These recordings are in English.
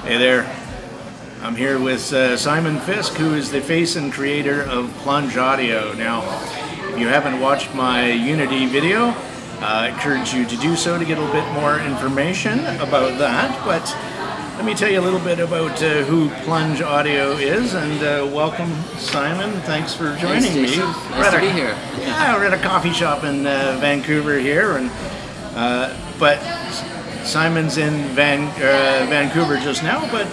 Hey there. I'm here with Simon Fisk, who is the face and creator of Plunge Audio. Now, if you haven't watched my Unity video, I encourage you to do so to get a little bit more information about that. But let me tell you a little bit about who Plunge Audio is, and welcome, Simon. Thanks for joining me. Nice to be here. Yeah, we're at a coffee shop in Vancouver here, and but Simon's in Vancouver just now, but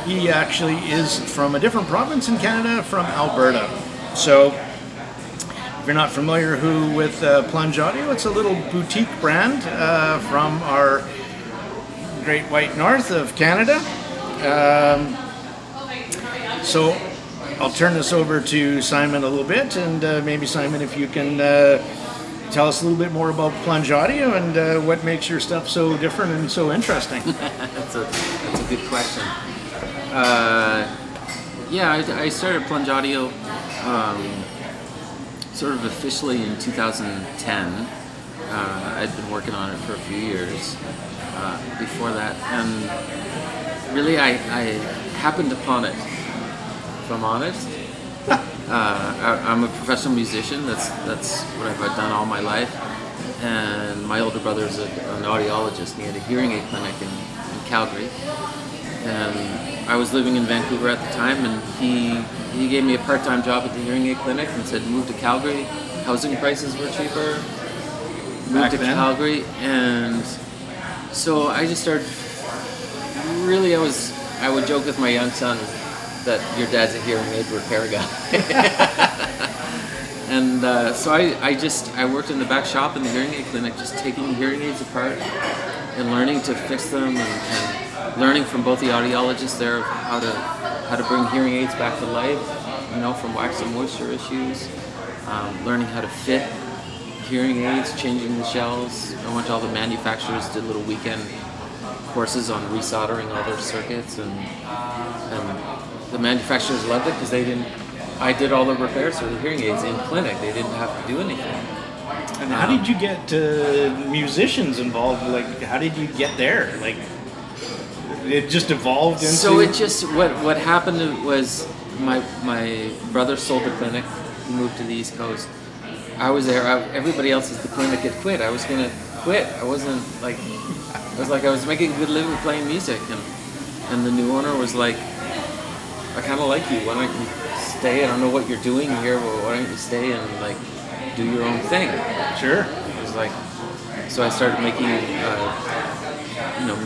he actually is from a different province in Canada, from Alberta. So, if you're not familiar with Plunge Audio, it's a little boutique brand from our Great White North of Canada. So, I'll turn this over to Simon a little bit, and maybe Simon, if you can tell us a little bit more about Plunge Audio and what makes your stuff so different and so interesting. That's a good question. I started Plunge Audio sort of officially in 2010. I'd been working on it for a few years before that, and really I happened upon it, if I'm honest. I'm a professional musician. That's what I've done all my life. And my older brother is an audiologist, and he had a hearing aid clinic in Calgary. And I was living in Vancouver at the time, and he gave me a part-time job at the hearing aid clinic and said, move to Calgary. Housing prices were cheaper. Moved to Calgary, and so I just started. Really, I would joke with my young son that your dad's a hearing aid repair guy. And so I worked in the back shop in the hearing aid clinic, just taking hearing aids apart and learning to fix them, and learning from both the audiologists there of how to bring hearing aids back to life, from wax and moisture issues, learning how to fit hearing aids, changing the shells. I went to all the manufacturers, did little weekend courses on resoldering all their circuits, and the manufacturers loved it because I did all the repairs for the hearing aids in clinic. They didn't have to do anything. And how did you get musicians involved? Like, how did you get there? Like, it just evolved into... So it just, what happened was my brother sold the clinic. He moved to the East Coast. I was there. Everybody else at the clinic had quit. I was going to quit. I was making a good living playing music, and the new owner was like, I kind of like you. Why don't you stay? I don't know what you're doing here, but why don't you stay and do your own thing? Sure. It was like, so I started making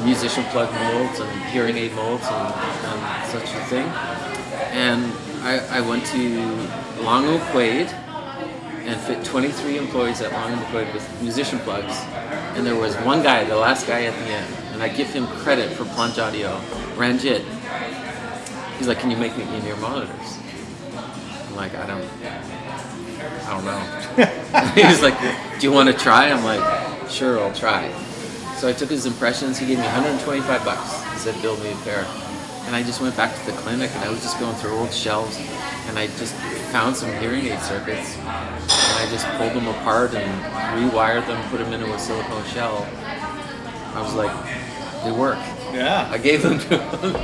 musician plug molds and hearing aid molds and such a thing. And I went to Long Oak Quaid and fit 23 employees at Long Oak Quaid with musician plugs. And there was one guy, the last guy at the end, and I give him credit for Plunge Audio, Ranjit. He's like, can you make me in-ear monitors? I'm like, I don't know. He's like, do you want to try? I'm like, sure, I'll try. So I took his impressions. He gave me $125. He said, build me a pair. And I just went back to the clinic, and I was just going through old shelves, and I just found some hearing aid circuits, and I just pulled them apart and rewired them, put them into a silicone shell. I was like, they work. Yeah. I gave them to him.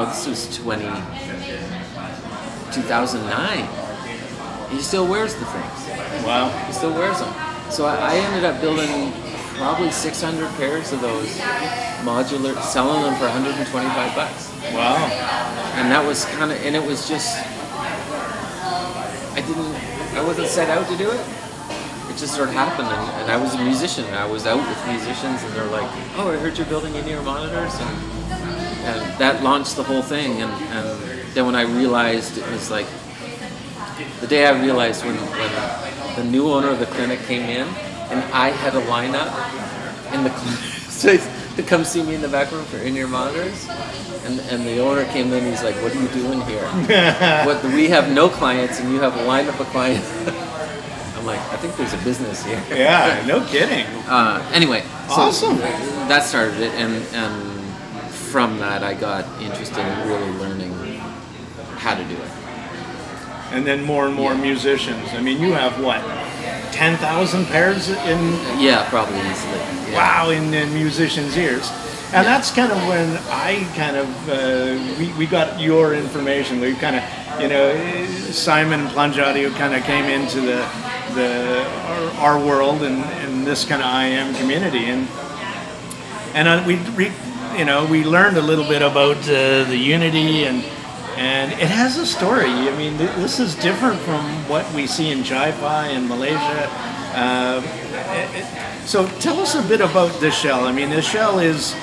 This was 2009. He still wears the things. Wow. He still wears them. So I ended up building probably 600 pairs of those modular, selling them for $125. Wow. And that was and it was just, I wasn't set out to do it. It just sort of happened, and I was a musician. I was out with musicians, and they're like, oh, I heard you're building in-ear monitors, and that launched the whole thing. And then when I realized, it was like, the day I realized when the new owner of the clinic came in, and I had a lineup in the clinic to come see me in the back room for in-ear monitors, and the owner came in, he's like, what are you doing here? We have no clients, and you have a lineup of clients. I'm like, I think there's a business here. Yeah, no kidding. Anyway, so awesome. That started it, and from that I got interested in really learning how to do it. And then more and more musicians. I mean, you have what, 10,000 pairs in? Yeah, probably easily. Yeah. Wow, in musicians' ears. And that's kind of when I kind of we got your information. We kind of, you know, Simon Plunge Audio kind of came into our world and this kind of IM community, and we learned a little bit about the Unity, and it has a story. I mean, this is different from what we see in Chi-Fi in Malaysia. So tell us a bit about the shell. I mean, the shell is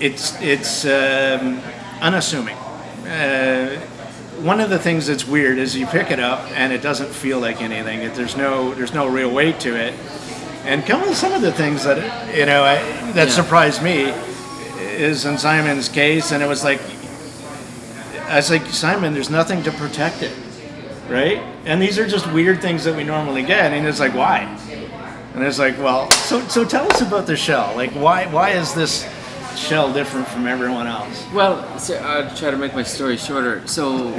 it's unassuming. One of the things that's weird is you pick it up and it doesn't feel like anything. There's no real weight to it. And some of the things that surprised me is in Simon's case, and it was like, I was like, Simon, there's nothing to protect it, right? And these are just weird things that we normally get, and it's like, why? And it's like, well, so tell us about the shell. Like, why is this shell different from everyone else? Well, so I'll try to make my story shorter. So,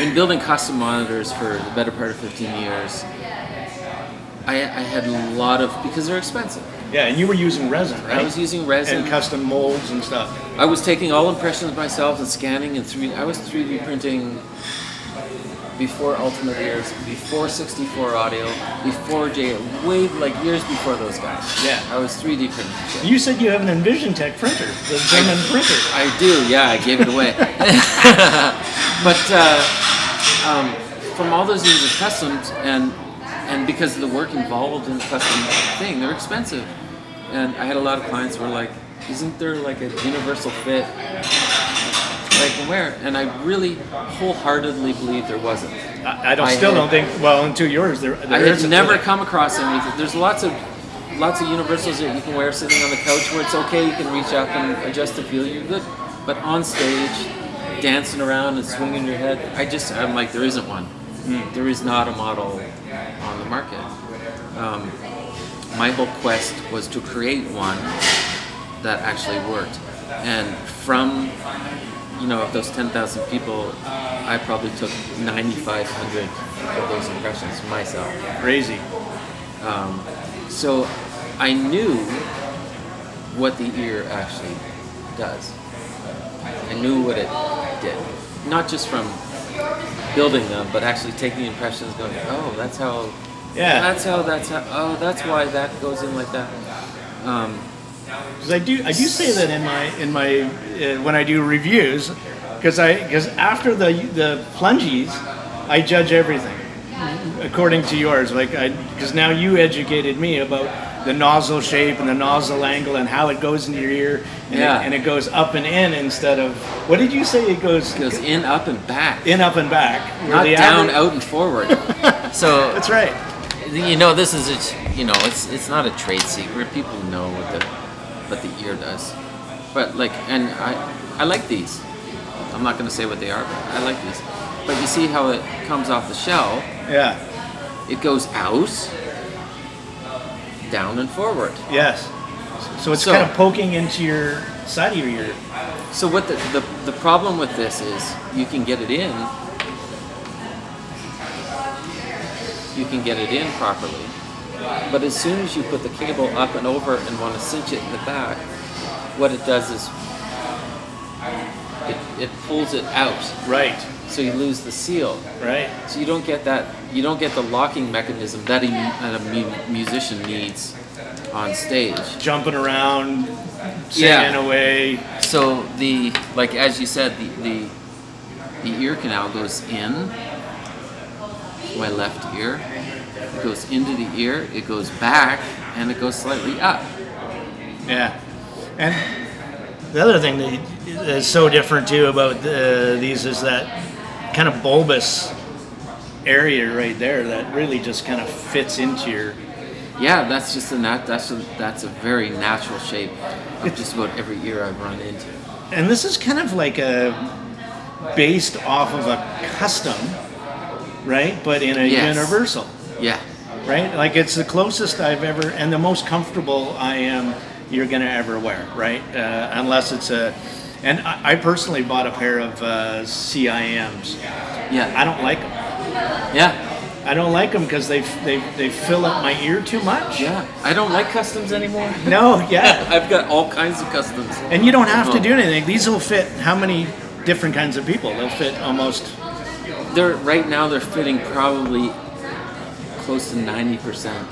in building custom monitors for the better part of 15 years, I had a lot of, because they're expensive. Yeah, and you were using resin, right? I was using resin. And custom molds and stuff. I was taking all impressions myself and scanning and I was 3D printing before Ultimate Ears, before 64 Audio, before years before those guys. Yeah. I was 3D printing shit. You said you have an Envision-Tech printer, the German printer. I do, yeah, I gave it away. But from all those years of customs, and because of the work involved in the custom thing, they're expensive. And I had a lot of clients who were like, isn't there like a universal fit I can wear? And I really wholeheartedly believe there wasn't. I don't think, well, until yours, there I had never come across anything. There's lots of universals that you can wear sitting on the couch where it's okay, you can reach up and adjust the feel, you're good. But on stage, dancing around and swinging your head, I'm like, there isn't one. There is not a model on the market. My whole quest was to create one that actually worked. And from, of those 10,000 people, I probably took 9,500 of those impressions myself. Crazy. So I knew what the ear actually does. I knew what it did. Not just from building them, but actually taking impressions, going, oh, that's how. Yeah. Oh, that's why that goes in like that. Because I do say that in my when I do reviews, because after the plungies, I judge everything according to yours. Because now you educated me about the nozzle shape and the nozzle angle and how it goes into your ear, and it goes up and in instead of, what did you say it goes? It goes in, up, and back. In, up, and back. Not down, out, and forward. So that's right. This is it's not a trade secret. People know what the ear does. But and I like these. I'm not going to say what they are, but I like these. But you see how it comes off the shell? Yeah. It goes out, down, and forward. Yes. So it's kind of poking into your side of your ear. So what the problem with this is, you can get it in. You can get it in properly, but as soon as you put the cable up and over and want to cinch it in the back, what it does is it pulls it out. Right. So you lose the seal. Right. So you don't get that. You don't get the locking mechanism that a musician needs on stage. Jumping around, singing away. So as you said, the ear canal goes in. My left ear, it goes into the ear, it goes back, and it goes slightly up. Yeah. And the other thing that is so different too about these is that kind of bulbous area right there that really just kind of fits into your. Yeah, that's just that's a very natural shape of just about every ear I've run into. And this is kind of like based off of a custom. Right, but in a universal. Yeah. Right, like it's the closest I've ever, and the most comfortable you're gonna ever wear. Right, unless it's and I personally bought a pair of CIMs. Yeah. I don't like them. Yeah. I don't like them because they fill up my ear too much. Yeah, I don't like customs anymore. No, yeah. I've got all kinds of customs. And you don't have to do anything. These will fit how many different kinds of people? They'll fit almost. Right now they're fitting probably close to 90%.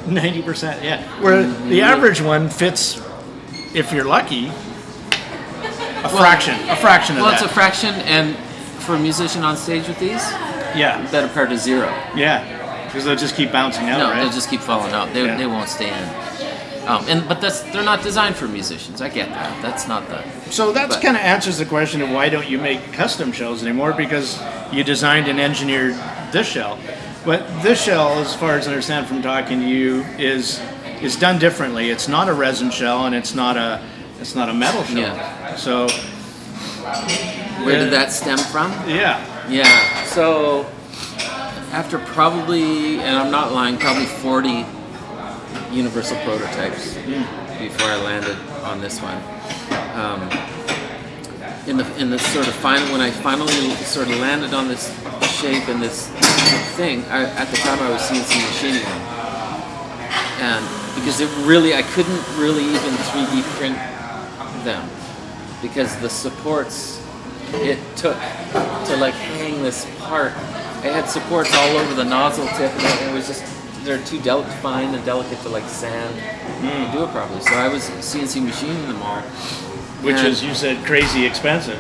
90%, yeah. Where the average one fits, if you're lucky, a fraction of that. Well, it's a fraction, and for a musician on stage with these, yeah, better part of zero. Yeah, because they'll just keep bouncing out, right? They'll just keep falling out. They won't stay in. But they're not designed for musicians. I get that. That's not the. So that kind of answers the question of why don't you make custom shells anymore? Because you designed and engineered this shell, but this shell, as far as I understand from talking to you, is done differently. It's not a resin shell, and it's not a metal shell. Yeah. So where did that stem from? Yeah. Yeah. So after probably, and I'm not lying, probably 40 universal prototypes before I landed on this one. In the sort of final, when I finally sort of landed on this shape and this thing, at the time I was CNC machining them, and because I couldn't really even 3D print them because the supports it took to like hang this part. I had supports all over the nozzle tip, and it was just. They're too fine and delicate to like sand and do it properly. So I was CNC machining them all. Which is, you said, crazy expensive.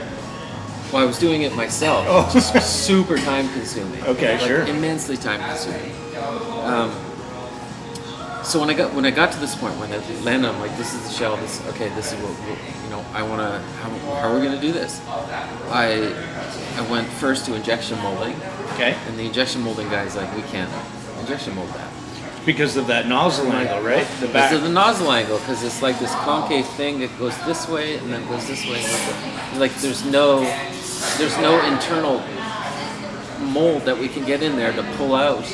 Well, I was doing it myself. Oh. Just super time consuming. Okay, like, sure. Immensely time consuming. So when I got to this point, when I landed, I'm like, this is the shell. This is what I want to. How are we gonna do this? I went first to injection molding. Okay. And the injection molding guy's like, we can't injection mold that. Because of that nozzle angle, right? The back. Because of the nozzle angle, because it's like this concave thing that goes this way and then goes this way. Like there's no internal mold that we can get in there to pull out.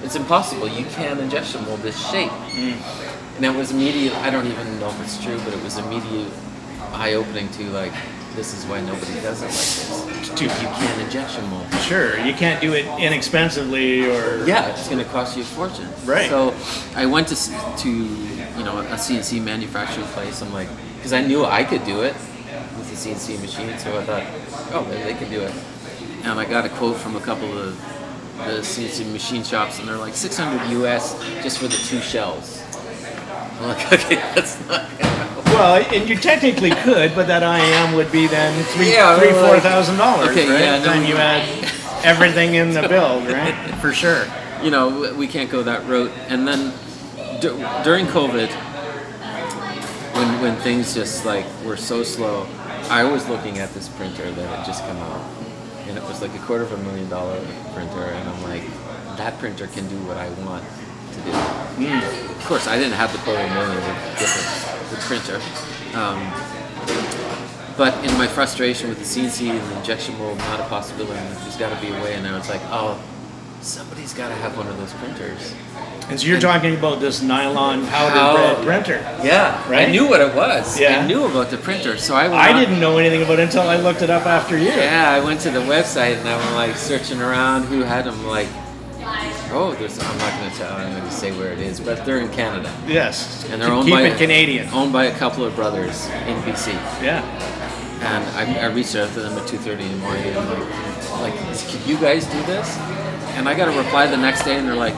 It's impossible. You can't injection mold this shape. And it was immediate. I don't even know if it's true, but it was immediate eye-opening to like, this is why nobody does it like this. You can't injection mold. Sure, you can't do it inexpensively or. Yeah, it's going to cost you a fortune. Right. So I went to a CNC manufacturing place. I'm like, because I knew I could do it with the CNC machine, so I thought, oh, maybe they can do it. And I got a quote from a couple of the CNC machine shops, and they're like $600 US just for the 2 shells. I'm like, okay, that's not gonna happen. Well, and you technically could, but that IM would be then $4,000, okay, right? yeah, Then you add everything in the build, right? For sure. We can't go that route. And then during COVID, when things just like were so slow, I was looking at this printer that had just come out, and it was like $250,000 printer, and I'm like, that printer can do what I want to do. Of course, I didn't have the $250,000 to get the printer, but in my frustration with the CNC and the injection mold, not a possibility. There's got to be a way, and I was like, oh, somebody's got to have one of those printers. And so you're talking about this nylon powder bed printer. Yeah, right? I knew what it was. Yeah. I knew about the printer, so I didn't know anything about it until I looked it up after you. Yeah, I went to the website and I was like searching around who had them. Like, I'm not going to tell. I'm going to say where it is, but they're in Canada. Yes, and they're Canadian. Owned by a couple of brothers in BC. Yeah. And I reached out to them at 2:30 in the morning. And I'm like, can you guys do this? And I got a reply the next day, and they're like,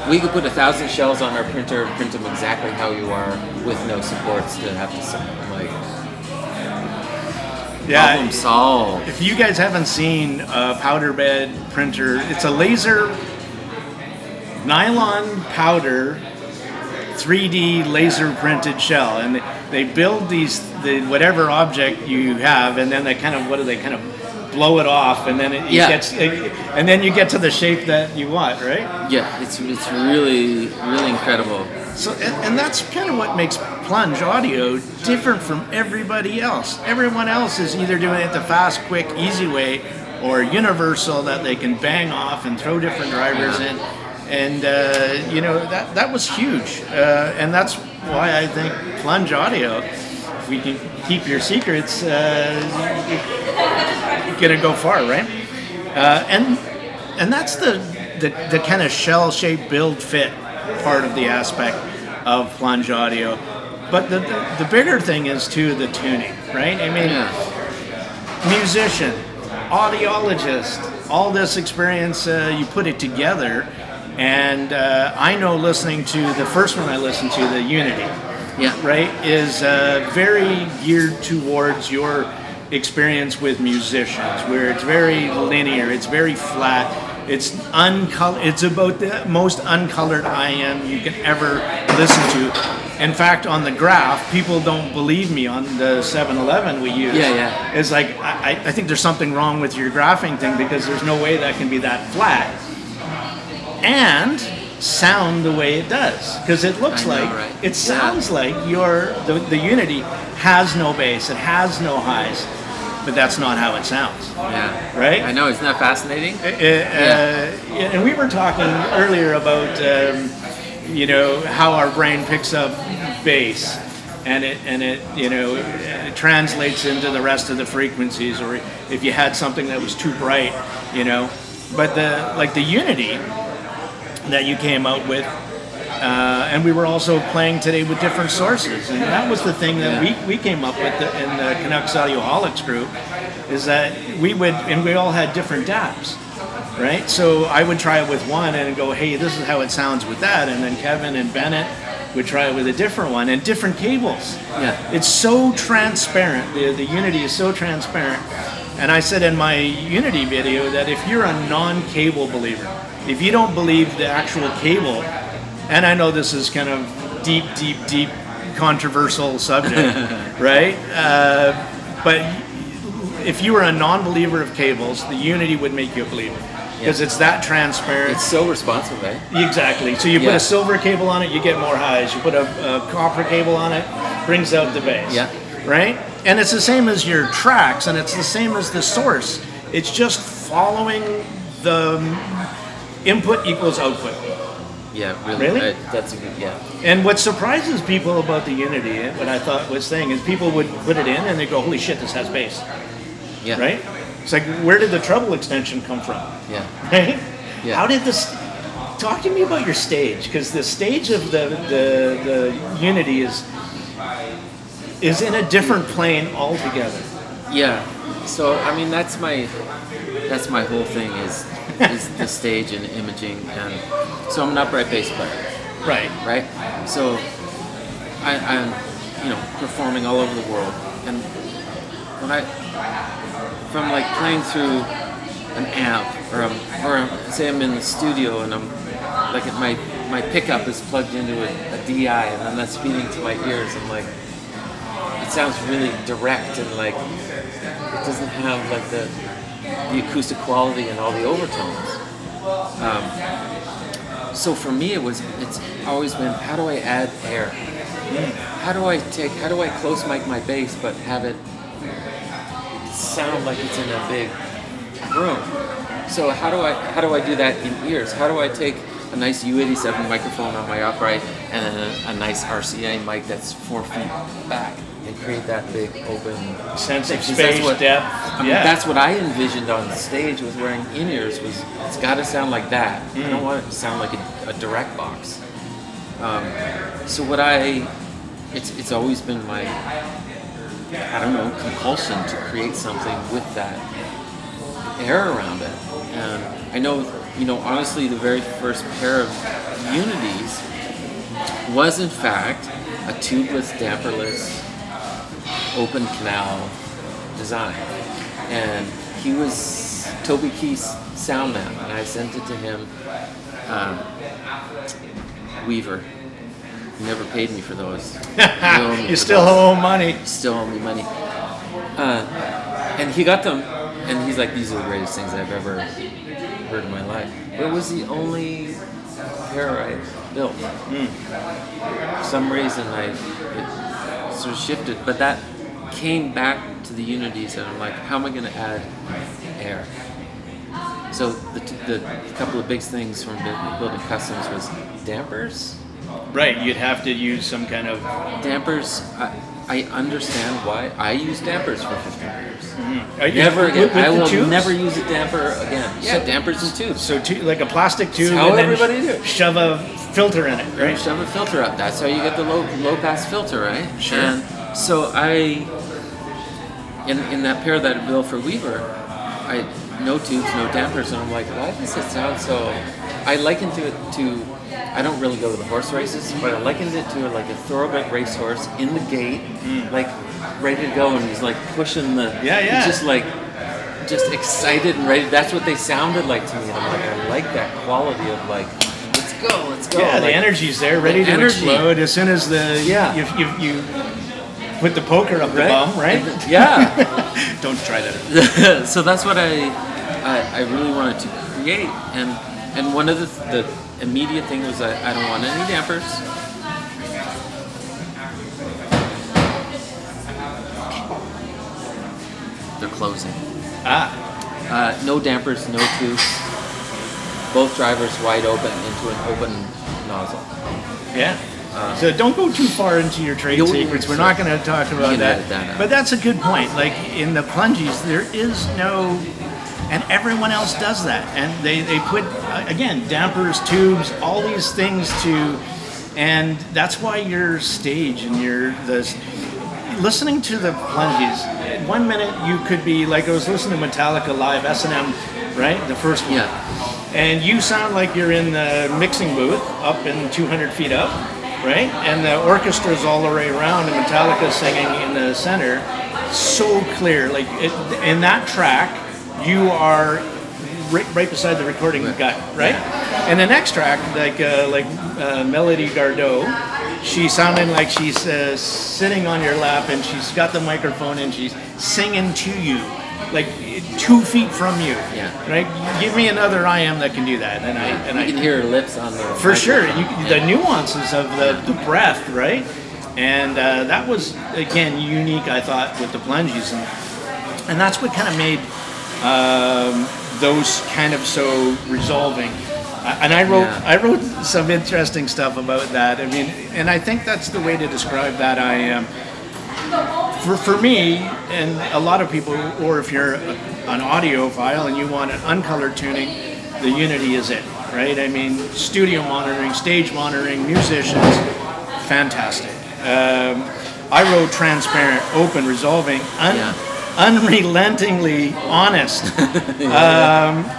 we could put 1,000 shells on our printer and print them exactly how you are with no supports to have to sell. I'm like, yeah, problem solved. If you guys haven't seen a powder bed printer, it's a laser nylon powder 3D laser printed shell, and they build whatever object you have, and then they kind of blow it off, and then and then you get to the shape that you want, right? Yeah, it's really incredible. So and that's kind of what makes Plunge Audio different from everybody else. Everyone else is either doing it the fast, quick, easy way, or universal that they can bang off and throw different drivers in. And that was huge, and that's why I think Plunge Audio, if we can keep your secrets, you're gonna go far, right? And that's the the kind of shell shape build fit part of the aspect of plunge audio. But the bigger thing is too the tuning, right? I mean, musician, audiologist, all this experience, you put it together, and I know listening to the first one I listened to, the Unity, right, is very geared towards your experience with musicians, where it's very linear, it's very flat, it's uncolored, it's about the most uncolored IM you can ever listen to. In fact, on the graph, people don't believe me on the 711 we use. It's like, I think there's something wrong with your graphing thing, because there's no way that can be that flat and sound the way it does, because it looks it sounds like the Unity has no bass, it has no highs, but that's not how it sounds. Right? I know, isn't that fascinating? And we were talking earlier about how our brain picks up bass, and it translates into the rest of the frequencies, or if you had something that was too bright, but the Unity that you came out with, and we were also playing today with different sources, and that was the thing that we came up with in the Canucks Audioholics group, is that we all had different DAPs. Right, so I would try it with one and go, hey, this is how it sounds with that, and then Kevin and Bennett would try it with a different one, and different cables. It's so transparent. The Unity is so transparent. And I said in my Unity video that if you're a non-cable believer, if you don't believe the actual cable, and I know this is kind of deep controversial subject, right? But if you were a non-believer of cables, the Unity would make you a believer. Because it's that transparent. It's so responsive, eh? Exactly. So you put a silver cable on it, you get more highs. You put a copper cable on it, brings out the bass. Right? And it's the same as your tracks, and it's the same as the source. It's just following the input equals output. Really? That's a good, And what surprises people about the Unity, what I thought was saying, is people would put it in and they go, holy shit, this has bass. Right? It's like, where did the treble extension come from? Right? How did this? Talk to me about your stage, because the stage of the Unity is in a different plane altogether. So I mean, that's my whole thing is the stage and imaging, and so I'm an upright bass player. Right. So I'm performing all over the world, and when from like playing through an amp, or say I'm in the studio and I'm like my pickup is plugged into a DI, and then that's feeding to my ears, and like it sounds really direct, and like it doesn't have like the acoustic quality and all the overtones. So for me it's always been, how do I add air? How do I close mic my bass but have it sound like it's in a big room? So how do I do that in ears? How do I take a nice U87 microphone on my upright and a nice RCA mic that's 4 feet back and create that big open sense of space, depth? I mean, that's what I envisioned on stage with wearing in-ears, was it's got to sound like that. I don't want it to sound like a direct box. So it's always been my, compulsion to create something with that air around it. And I know, honestly, the very first pair of Unities was in fact a tubeless, damperless, open canal design. And he was Toby Keith's sound man, and I sent it to him. Weaver. He never paid me for those. You still owe money. Still owe me money. And he got them, and he's like, these are the greatest things I've ever heard in my life. But it was the only pair I built. For some reason, it sort of shifted, but that came back to the Unities, and I'm like, how am I going to add air? So the couple of big things from building customs was dampers. Right, you'd have to use some kind of dampers. I understand why. I use dampers for 15 years. Are you- Never again. with I the will tubes? never use a damper again. Yeah, dampers and tubes. So like a plastic tube, how and then everybody do it. shove a filter in it, Right, right? shove a filter up. That's how you get the low pass filter, right? Sure. And so in that pair that I built for Weaver, no tubes, no dampers, and I'm like, why does it sound so? I likened it to. I don't really go to the horse races, but I likened it to like a thoroughbred racehorse in the gate, like ready to go, and he's like pushing the. Yeah. He's just like. Just excited and ready. That's what they sounded like to me. And I'm like, I like that quality of like, let's go. Yeah, like, the energy's there, ready to energy. explode as soon as you put the poker up the bum, right? Yeah. Don't try that. So that's what I really wanted to create, and one of the immediate thing was I don't want any dampers. They're closing. No dampers, no tubes. Both drivers wide open into an open nozzle. Yeah. So don't go too far into your trade secrets. We're not going to talk about that. But that's a good point. Like in the plungies, there is no, and everyone else does that. And they put, again, dampers, tubes, all these things and that's why your stage and listening to the plungies, 1 minute you could be, like I was listening to Metallica live, S&M, right? The first one. Yeah. And you sound like you're in the mixing booth up in 200 feet up, right? And the orchestra's all the way around and Metallica singing in the center. So clear. Like in that track, you are right beside the recording guy, right? Yeah. And the next track, like Melody Gardot, she's sounding like she's sitting on your lap and she's got the microphone and she's singing to you, like 2 feet from you. Yeah. Right. Give me another IM that can do that, and I can hear her lips on the. For sure, the nuances of the breath, right? And that was again unique, I thought, with the plungies, and that's what kind of made those kind of so resolving. And I wrote some interesting stuff about that. I mean, and I think that's the way to describe that IM. For me, and a lot of people, or if you're an audiophile and you want an uncolored tuning, the Unity is it, right? I mean, studio monitoring, stage monitoring, musicians, fantastic. I wrote transparent, open, resolving, unrelentingly honest,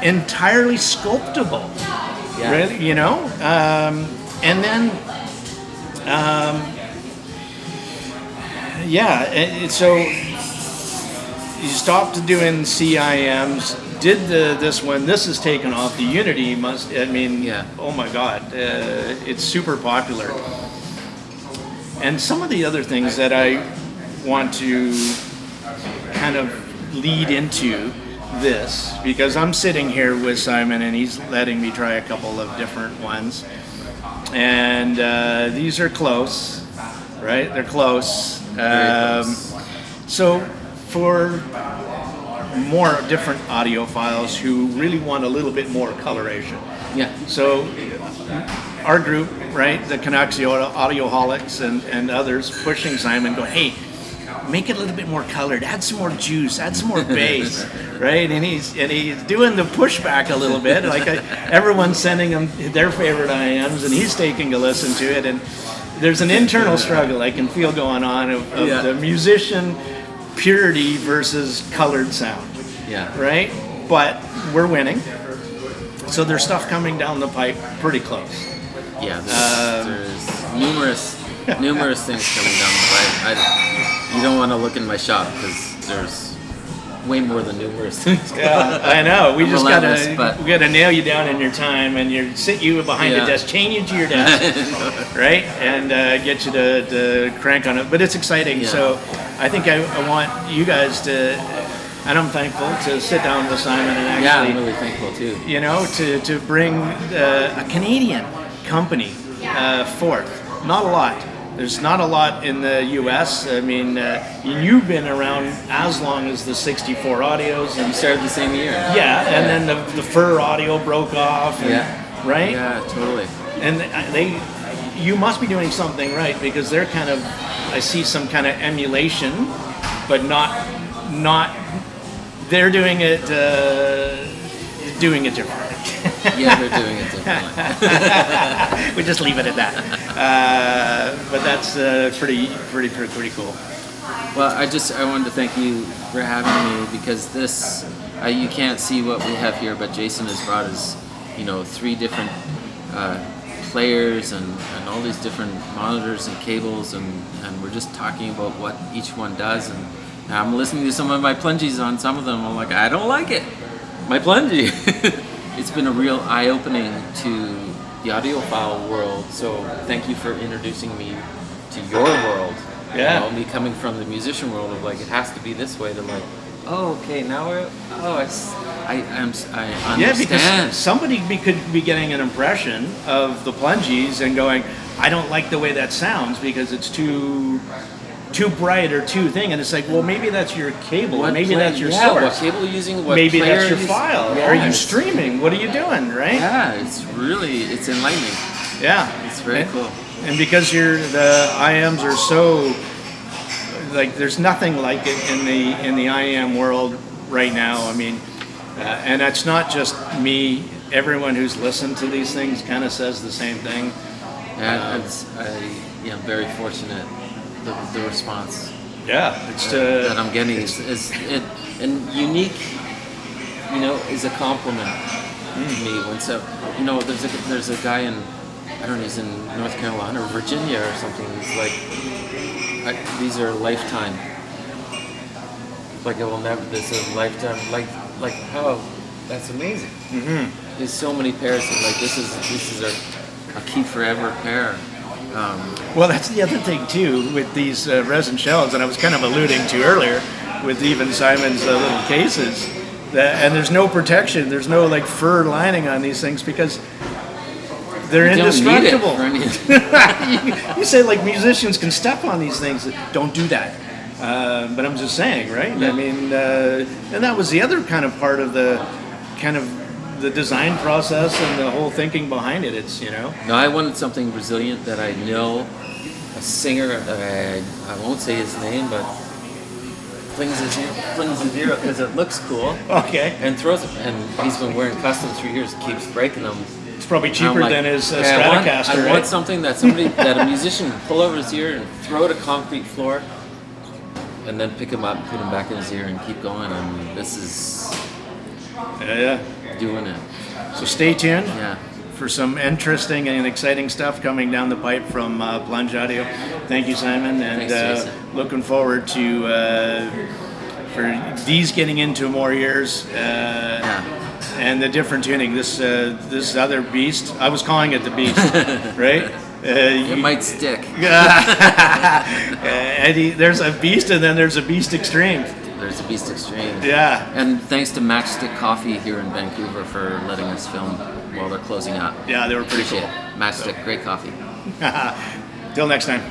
entirely sculptable. Yeah. Really, you know, and then, so you stopped doing CIMs, did this one. This is taken off. The Unity must. I mean, oh my God, it's super popular. And some of the other things that I want to kind of lead into this, because I'm sitting here with Simon and he's letting me try a couple of different ones, and these are close, right? They're close. So for more different audiophiles who really want a little bit more coloration, so our group, right, the Canucks, the Audioholics, and others pushing Simon, going, hey, make it a little bit more colored, add some more juice, add some more bass, right? And he's doing the pushback a little bit, like everyone's sending him their favorite IMs, and he's taking a listen to it, and there's an internal struggle I can feel going on of the musician purity versus colored sound, right? But we're winning, so there's stuff coming down the pipe pretty close. Yeah, there's numerous things coming down the pipe. You don't want to look in my shop because there's way more than numerous things. Yeah, I know. We just but we gotta nail you down in your time and sit you behind the desk, chain you to your desk, right, and get you to crank on it. But it's exciting. So I think I want you guys to, and I'm thankful to sit down with Simon and actually. I'm really thankful too. You know, to bring a Canadian company forth. Not a lot. There's not a lot in the U.S. I mean, you've been around as long as the 64 audios. And you started the same year. Yeah, and then the Fur audio broke off. And, right? Yeah, totally. And you must be doing something right because they're kind of I see some kind of emulation, but not they're doing it differently. Yeah, they're doing it differently. We just leave it at that. But that's pretty cool. Well, I wanted to thank you for having me, because this, you can't see what we have here, but Jason has brought us, 3 different players and all these different monitors and cables, and we're just talking about what each one does. And I'm listening to some of my plungies on some of them. I'm like, I don't like it. My plungie. It's been a real eye-opening to the audiophile world. So thank you for introducing me to your world. Yeah. Me coming from the musician world of like, it has to be this way, to like, oh, okay, now I understand. Yeah, because somebody could be getting an impression of the plungies and going, I don't like the way that sounds because it's too bright or too thing, and it's like, well, maybe that's your cable, maybe that's your source. What cable you're using, what maybe player that's your file. Yes. Are you streaming? What are you doing, right? Yeah, it's enlightening. Yeah. It's very cool. And because the IMs are so, like, there's nothing like it in the IM world right now. I mean, and that's not just me. Everyone who's listened to these things kind of says the same thing. And I'm very fortunate. The response. Yeah, that I'm getting is and unique. Is a compliment to me. There's a guy in, I don't know, he's in North Carolina or Virginia or something. He's like, these are lifetime. Like, I will never. This is lifetime. Like how? That's amazing. Mm-hmm. There's so many pairs, and like this is a keep forever pair. Well, that's the other thing too with these resin shells, and I was kind of alluding to earlier with even Simon's little cases. And there's no protection. There's no like fur lining on these things because they're indestructible. You say like musicians can step on these things. Don't do that. But I'm just saying, right? Yeah. I mean, and that was the other kind of part of the design process and the whole thinking behind it. It's No, I wanted something resilient that I know. A singer, I won't say his name, but flings his ear because it looks cool. Okay. And throws it. And he's been wearing customs for years. Keeps breaking them. It's probably cheaper than his Stratocaster. I want something that a musician can pull over his ear and throw to concrete floor, and then pick him up, and put him back in his ear, and keep going. And this is doing it. So stay tuned. Yeah. For some interesting and exciting stuff coming down the pipe from Plunge Audio. Thank you, Simon, and Thanks, looking forward to for these getting into more ears and the different tuning. This other beast, I was calling it the beast, right? It might stick. Eddie, there's a beast, and then there's a beast extreme. There's a Beast Extreme. Yeah. And thanks to Matchstick Coffee here in Vancouver for letting us film while they're closing up. Yeah, they were pretty Appreciate cool. it. Matchstick, great coffee. Till next time.